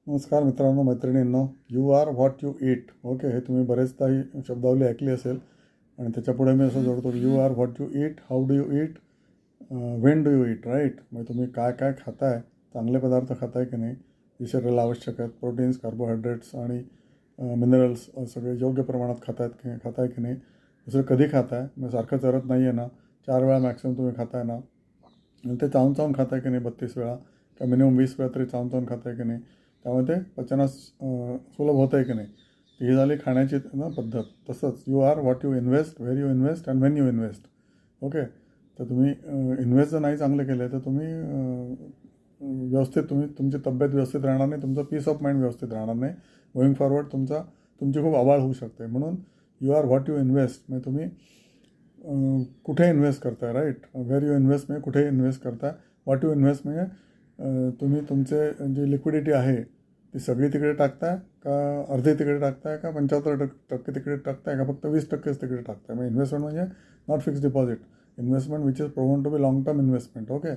नमस्कार मित्रांनो, मैत्रिणींनो. You are what you eat. Okay, हे तुम्ही बरेचदा ही शब्दावली ऐकली असेल. आणि त्याच्यापुढे मी असं जोडतो, you are what you eat, how do you eat, when do you eat. Right. म्हणजे तुम्ही काय काय खाताय, चांगले पदार्थ खाताय की नाही, जे शरीराला आवश्यक आहेत, प्रोटीन्स, कार्बोहायड्रेट्स आणि मिनरल्स सगळे योग्य प्रमाणात खाताय की नाही, दुसरं कधी खाताय, म्हणजे सारखं चरत नाही आहे ना, 4 वेळा मॅक्सिमम तुम्ही खाताय ना, आणि ते चावून चावून खाताय की नाही 32 वेळा किंवा मिनिमम 20 वेळा तरी चावून चावून खाताय की नाही, त्यामुळे ते पचनास सुलभ होतं आहे की नाही. ही झाली खाण्याची ना पद्धत. तसंच you are what you invest, where you invest and when you invest. Okay. तर तुम्ही इन्व्हेस्ट जर नाही चांगलं केलं तर तुम्ही व्यवस्थित तुमची तब्येत व्यवस्थित राहणार नाही, तुमचं पीस ऑफ माइंड व्यवस्थित राहणार नाही. गोईंग फॉरवर्ड तुमची खूप आवाळ होऊ शकते. म्हणून you are what you invest, म्हणजे तुम्ही कुठे इन्व्हेस्ट करताय. राईट. व्हेर यू इन्व्हेस्ट म्हणजे कुठे इन्व्हेस्ट करताय. व्हॉट यू इन्व्हेस्ट म्हणजे तुम्ही तुमचे जी लिक्विडिटी आहे ती सगळी तिकडे टाकताय का, अर्धी तिकडे टाकताय का, 75% तिकडे टाकताय का, फक्त 20%च तिकडे टाकताय. म्हणजे इन्व्हेस्टमेंट म्हणजे not fix deposit. Investment which is proven to be long term investment. Okay.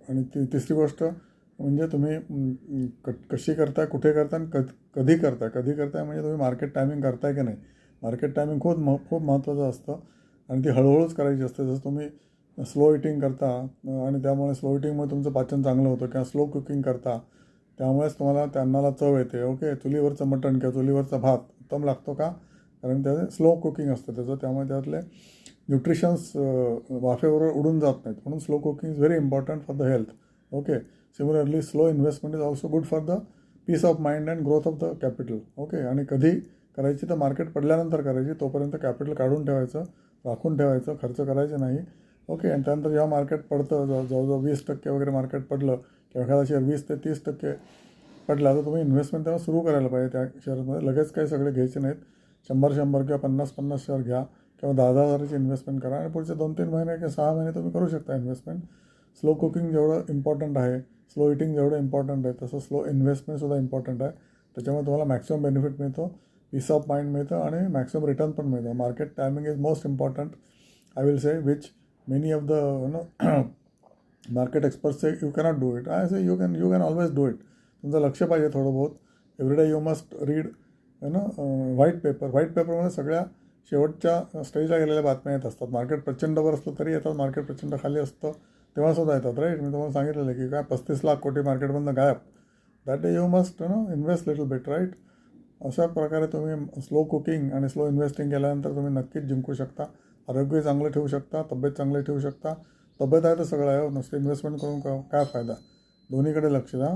आणि तिसरी गोष्ट म्हणजे तुम्ही कशी करताय, कुठे करताय आणि कधी करताय म्हणजे तुम्ही मार्केट टायमिंग करताय की नाही. मार्केट टायमिंग खूप महत्त्वाचं असतं आणि ती हळूहळूच करायची असते. जसं तुम्ही स्लो इटिंग करता आणि त्यामुळे स्लो इटिंगमुळे तुमचं पाचन चांगलं होतं, किंवा स्लो कुकिंग करता त्यामुळेच तुम्हाला त्या अन्नाला चव येते. ओके. चुलीवरचं मटण किंवा चुलीवरचा भात उत्तम लागतो का, कारण त्याचं स्लो कुकिंग असतं त्याचं, त्यामुळे त्यातले न्यूट्रिशन्स वाफेबरोबर उडून जात नाहीत. म्हणून slow cooking is very important for the health. Okay. Similarly slow investment is also good for the peace of mind and growth of the capital. Okay. आणि कधी करायची तर मार्केट पडल्यानंतर करायची. तोपर्यंत कॅपिटल काढून ठेवायचं, राखून ठेवायचं, खर्च करायचे नाही. ओके. आणि त्यानंतर जेव्हा मार्केट पडतं, जवळजवळ 20% वगैरे मार्केट पडलं किंवा एखादा शेअर 20 ते 30% पडला, तर तुम्ही इन्व्हेस्टमेंट तेव्हा सुरू करायला पाहिजे त्या शेअरमध्ये. लगेच काही सगळे घ्यायचे नाहीत. 100 किंवा 50 शेअर घ्या किंवा 10 हजाराची इन्व्हेस्टमेंट करा आणि पुढचे 2-3 महिने किंवा 6 महिने तुम्ही करू शकता इन्व्हेस्टमेंट. स्लो कुकिंग जेवढं इम्पॉर्टंट आहे, स्लो इटिंग जेवढं इम्पॉर्टंट आहे, तसं स्लो इन्व्हेस्टमेंटसुद्धा इम्पॉर्टंट आहे. त्याच्यामुळे तुम्हाला मॅक्सिमम बेनिफिट मिळतो, पीस ऑफ माइंड मिळतं आणि मॅक्सिमम रिटर्न पण मिळतं. Market timing is most important, I will say, which many of the market experts say you cannot do it. I say you can always do it. तुमचं लक्ष पाहिजे थोडं बहुत. Everyday you must read white पेपरमध्ये सगळ्या शेवटच्या स्टेजला गेलेल्या बातम्या येत असतात. मार्केट प्रचंडवर असलं तरी येतात, मार्केट प्रचंड खाली असतं तेव्हासुद्धा येतात. राईट. मी तुम्हाला सांगितलेलं आहे की काय 35 लाख कोटी मार्केटमधनं गायब. That day you must invest little bit. Right. अशा प्रकारे तुम्ही स्लो कुकिंग आणि स्लो इन्व्हेस्टिंग केल्यानंतर तुम्ही नक्कीच जिंकू शकता. आरोग्य चांगलं ठेवू शकता, तब्येत चांगली ठेवू शकता. तब्येत आहे तर सगळं आहे. नुसतं इन्व्हेस्टमेंट करून काय फायदा. दोन्हीकडे लक्ष द्या.